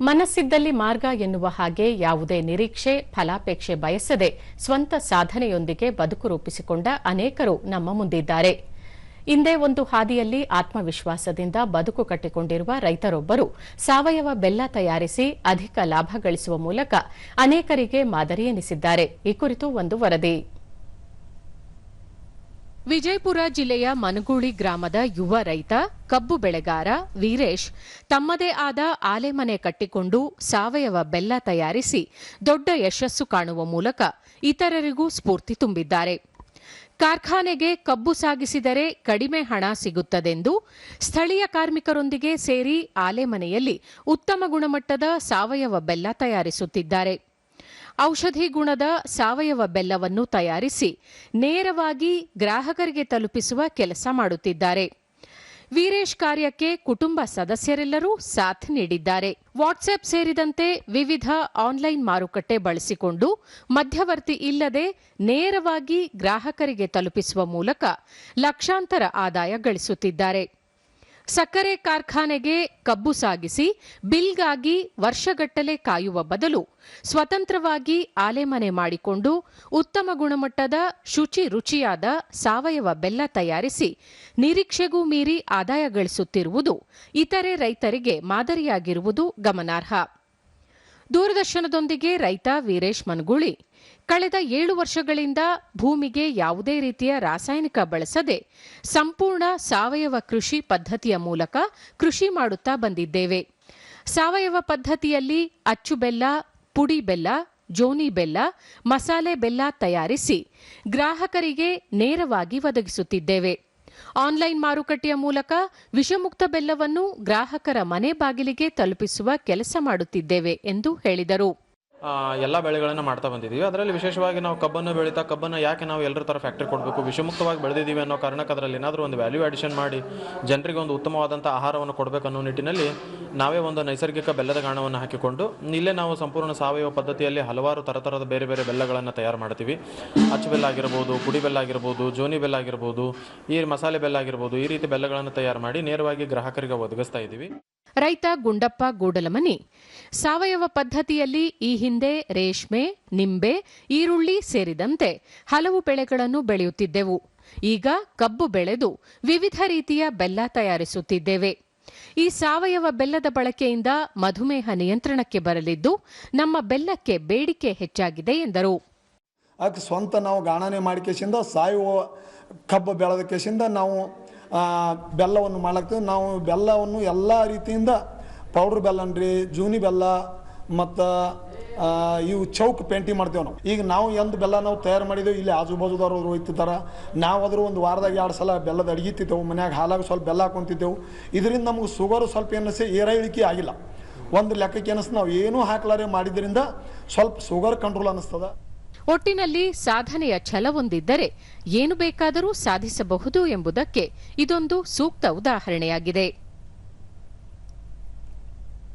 ಮನಸ್ಸಿದ್ದಲ್ಲಿ ಮಾರ್ಗ ಎನ್ನುವ ಹಾಗೆ ಯಾವುದೇ ನಿರೀಕ್ಷೆ ಫಲಾಪೇಕ್ಷೆ ಬಯಸದೆ ಸ್ವಂತ ಸಾಧನೆಯೊಂದಿಗೆ ಬದುಕು ರೂಪಿಸಿಕೊಂಡ ಅನೇಕರು ನಮ್ಮ ಮುಂದಿದ್ದಾರೆ. ಇಂದೇ ಒಂದು ಹಾದಿಯಲ್ಲಿ ಆತ್ಮವಿಶ್ವಾಸದಿಂದ ಬದುಕು ಕಟ್ಟಿಕೊಂಡಿರುವ ರೈತರೊಬ್ಬರು ಸಾವಯವ ಬೆಲ್ಲ ತಯಾರಿಸಿ ಅಧಿಕ ಲಾಭ ಗಳಿಸುವ ಮೂಲಕ ಅನೇಕರಿಗೆ ಮಾದರಿ ಎನಿಸಿದ್ದಾರೆ. ಈ ಕುರಿತು ಒಂದು ವರದಿ. ವಿಜಯಪುರ ಜಿಲ್ಲೆಯ ಮನಗೂಳಿ ಗ್ರಾಮದ ಯುವ ರೈತ ಕಬ್ಬು ಬೆಳೆಗಾರ ವೀರೇಶ್ ತಮ್ಮದೇ ಆದ ಆಲೆಮನೆ ಕಟ್ಟಿಕೊಂಡು ಸಾವಯವ ಬೆಲ್ಲ ತಯಾರಿಸಿ ದೊಡ್ಡ ಯಶಸ್ಸು ಕಾಣುವ ಮೂಲಕ ಇತರರಿಗೂ ಸ್ಫೂರ್ತಿ ತುಂಬಿದ್ದಾರೆ. ಕಾರ್ಖಾನೆಗೆ ಕಬ್ಬು ಸಾಗಿಸಿದರೆ ಕಡಿಮೆ ಹಣ ಸಿಗುತ್ತದೆಂದು ಸ್ಥಳೀಯ ಕಾರ್ಮಿಕರೊಂದಿಗೆ ಸೇರಿ ಆಲೆಮನೆಯಲ್ಲಿ ಉತ್ತಮ ಗುಣಮಟ್ಟದ ಸಾವಯವ ಬೆಲ್ಲ ತಯಾರಿಸುತ್ತಿದ್ದಾರೆ. ಔಷಧಿ ಗುಣದ ಸಾವಯವ ಬೆಲ್ಲವನ್ನು ತಯಾರಿಸಿ ನೇರವಾಗಿ ಗ್ರಾಹಕರಿಗೆ ತಲುಪಿಸುವ ಕೆಲಸ ಮಾಡುತ್ತಿದ್ದಾರೆ. ವೀರೇಶ್ ಕಾರ್ಯಕ್ಕೆ ಕುಟುಂಬ ಸದಸ್ಯರೆಲ್ಲರೂ ಸಾಥ್ ನೀಡಿದ್ದಾರೆ. ವಾಟ್ಸ್ಆಪ್ ಸೇರಿದಂತೆ ವಿವಿಧ ಆನ್ಲೈನ್ ಮಾರುಕಟ್ಟೆ ಬಳಸಿಕೊಂಡು ಮಧ್ಯವರ್ತಿ ಇಲ್ಲದೆ ನೇರವಾಗಿ ಗ್ರಾಹಕರಿಗೆ ತಲುಪಿಸುವ ಮೂಲಕ ಲಕ್ಷಾಂತರ ಆದಾಯ ಗಳಿಸುತ್ತಿದ್ದಾರೆ. ಸಕ್ಕರೆ ಕಾರ್ಖಾನೆಗೆ ಕಬ್ಬು ಸಾಗಿಸಿ ಬಿಲ್ಗಾಗಿ ವರ್ಷಗಟ್ಟಲೆ ಕಾಯುವ ಬದಲು ಸ್ವತಂತ್ರವಾಗಿ ಆಲೆಮನೆ ಮಾಡಿಕೊಂಡು ಉತ್ತಮ ಗುಣಮಟ್ಟದ ಶುಚಿ ರುಚಿಯಾದ ಸಾವಯವ ಬೆಲ್ಲ ತಯಾರಿಸಿ ನಿರೀಕ್ಷೆಗೂ ಮೀರಿ ಆದಾಯ ಗಳಿಸುತ್ತಿರುವುದು ಇತರೆ ರೈತರಿಗೆ ಮಾದರಿಯಾಗಿರುವುದು ಗಮನಾರ್ಹ. ದೂರದರ್ಶನದೊಂದಿಗೆ ರೈತ ವೀರೇಶ್ ಮನಗೂಳಿ ಕಳೆದ 7 ವರ್ಷಗಳಿಂದ ಭೂಮಿಗೆ ಯಾವುದೇ ರೀತಿಯ ರಾಸಾಯನಿಕ ಬಳಸದೆ ಸಂಪೂರ್ಣ ಸಾವಯವ ಕೃಷಿ ಪದ್ಧತಿಯ ಮೂಲಕ ಕೃಷಿ ಮಾಡುತ್ತಾ ಬಂದಿದ್ದೇವೆ. ಸಾವಯವ ಪದ್ಧತಿಯಲ್ಲಿ ಅಚ್ಚು ಬೆಲ್ಲ, ಪುಡಿ ಬೆಲ್ಲ, ಜೋನಿ ಬೆಲ್ಲ, ಮಸಾಲೆ ಬೆಲ್ಲ ತಯಾರಿಸಿ ಗ್ರಾಹಕರಿಗೆ ನೇರವಾಗಿ ಒದಗಿಸುತ್ತಿದ್ದೇವೆ. ಆನ್ಲೈನ್ ಮಾರುಕಟ್ಟೆಯ ಮೂಲಕ ವಿಷಮುಕ್ತ ಬೆಲ್ಲವನ್ನು ಗ್ರಾಹಕರ ಮನೆ ಬಾಗಿಲಿಗೆ ತಲುಪಿಸುವ ಕೆಲಸ ಮಾಡುತ್ತಿದ್ದೇವೆ ಎಂದು ಹೇಳಿದರು. ಎಲ್ಲ ಬೆಳೆಗಳನ್ನು ಮಾಡ್ತಾ ಬಂದಿದ್ದೀವಿ. ಅದರಲ್ಲಿ ವಿಶೇಷವಾಗಿ ನಾವು ಕಬ್ಬನ್ನು ಬೆಳೀತಾ ಕಬ್ಬನ್ನು ಯಾಕೆ ನಾವು ಎಲ್ಲರ ಥರ ಫ್ಯಾಕ್ಟ್ರಿ ಕೊಡಬೇಕು, ವಿಷಮುಕ್ತವಾಗಿ ಬೆಳೆದಿದ್ದೀವಿ ಅನ್ನೋ ಕಾರಣಕ್ಕೆ ಅದರಲ್ಲಿ ಏನಾದರೂ ಒಂದು ವ್ಯಾಲ್ಯೂ ಅಡಿಷನ್ ಮಾಡಿ ಜನರಿಗೆ ಒಂದು ಉತ್ತಮವಾದಂಥ ಆಹಾರವನ್ನು ಕೊಡಬೇಕು ಅನ್ನೋ ನಿಟ್ಟಿನಲ್ಲಿ ನಾವೇ ಒಂದು ನೈಸರ್ಗಿಕ ಬೆಲ್ಲದ ಗಾಣವನ್ನು ಹಾಕಿಕೊಂಡು ಇಲ್ಲೇ ನಾವು ಸಂಪೂರ್ಣ ಸಾವಯವ ಪದ್ಧತಿಯಲ್ಲಿ ಹಲವಾರು ಥರದ ಬೇರೆ ಬೇರೆ ಬೆಲ್ಲಗಳನ್ನು ತಯಾರು ಮಾಡ್ತೀವಿ. ಅಚ್ಚು ಬೆಲ್ಲ ಆಗಿರ್ಬೋದು, ಪುಡಿ ಬೆಲ್ಲ ಆಗಿರ್ಬೋದು, ಜೋನಿ ಬೆಲ್ಲ ಆಗಿರ್ಬೋದು, ಈ ಮಸಾಲೆ ಬೆಲ್ಲ ಆಗಿರ್ಬೋದು, ಈ ರೀತಿ ಬೆಲ್ಲಗಳನ್ನು ತಯಾರು ಮಾಡಿ ನೇರವಾಗಿ ಗ್ರಾಹಕರಿಗೆ ಒದಗಿಸ್ತಾ ಇದ್ದೀವಿ. ರೈತ ಗುಂಡಪ್ಪ ಗೂಡಲಮನಿ ಸಾವಯವ ಪದ್ಧತಿಯಲ್ಲಿ ಈ ಹಿಂದೆ ರೇಷ್ಮೆ, ನಿಂಬೆ, ಈರುಳ್ಳಿ ಸೇರಿದಂತೆ ಹಲವು ಬೆಳೆಗಳನ್ನು ಬೆಳೆಯುತ್ತಿದ್ದೆವು. ಈಗ ಕಬ್ಬು ಬೆಳೆದು ವಿವಿಧ ರೀತಿಯ ಬೆಲ್ಲ ತಯಾರಿಸುತ್ತಿದ್ದೇವೆ. ಈ ಸಾವಯವ ಬೆಲ್ಲದ ಬಳಕೆಯಿಂದ ಮಧುಮೇಹ ನಿಯಂತ್ರಣಕ್ಕೆ ಬರಲಿದ್ದು ನಮ್ಮ ಬೆಲ್ಲಕ್ಕೆ ಬೇಡಿಕೆ ಹೆಚ್ಚಾಗಿದೆ ಎಂದರು. ಅದಕ್ಕೆ ಸ್ವಂತ ನಾವು ಗಾಣನೆ ಮಾಡಿಕೆಸಿಂದ ಸಾವಯವ ಕಬ್ಬು ಬೆಳೆದ ಕೇಸಿಂದ ನಾವು ಬೆಲ್ಲವನ್ನು ಮಾಡ್ಲಾಗ್ತೇವೆ. ನಾವು ಬೆಲ್ಲವನ್ನು ಎಲ್ಲ ರೀತಿಯಿಂದ ಪೌಡ್ರ್ ಬೆಲ್ಲ ಅನ್ರಿ, ಜೂನಿ ಬೆಲ್ಲ ಮತ್ತು ಇವು ಚೌಕ್ ಪೇಂಟಿಂಗ್ ಮಾಡ್ತೇವೆ ನಾವು. ಈಗ ನಾವು ಎಂದು ಬೆಲ್ಲ ನಾವು ತಯಾರು ಮಾಡಿದ್ದೇವೆ, ಇಲ್ಲಿ ಆಜು ಬಾಜುದವ್ರು ಹೋಗ್ತಿದ್ದಾರೆ. ನಾವು ಅದ್ರ ಒಂದು ವಾರದಾಗ 2 ಸಲ ಬೆಲ್ಲದ ಅಡಿಗಿತ್ತಿದ್ದೆವು, ಮನ್ಯಾಗ ಹಾಲಾಗ ಸ್ವಲ್ಪ ಬೆಲ್ಲ ಹಾಕೊಂತಿದ್ದೆವು. ಇದರಿಂದ ನಮಗೆ ಶುಗರು ಸ್ವಲ್ಪ ಏನಿಸಿ ಏರಿಳಿಕೆ ಆಗಿಲ್ಲ. ಒಂದು ಲೆಕ್ಕಕ್ಕೆ ಏನಿಸ್ತು ನಾವು ಏನೂ ಹಾಕ್ಲಾರೆ ಮಾಡಿದ್ರಿಂದ ಸ್ವಲ್ಪ ಶುಗರ್ ಕಂಟ್ರೋಲ್ ಅನ್ನಿಸ್ತದ. ಒಟ್ಟಿನಲ್ಲಿ ಸಾಧನೆಯ ಛಲವೊಂದಿದ್ದರೆ ಏನು ಬೇಕಾದರೂ ಸಾಧಿಸಬಹುದು ಎಂಬುದಕ್ಕೆ ಇದೊಂದು ಸೂಕ್ತ ಉದಾಹರಣೆಯಾಗಿದೆ.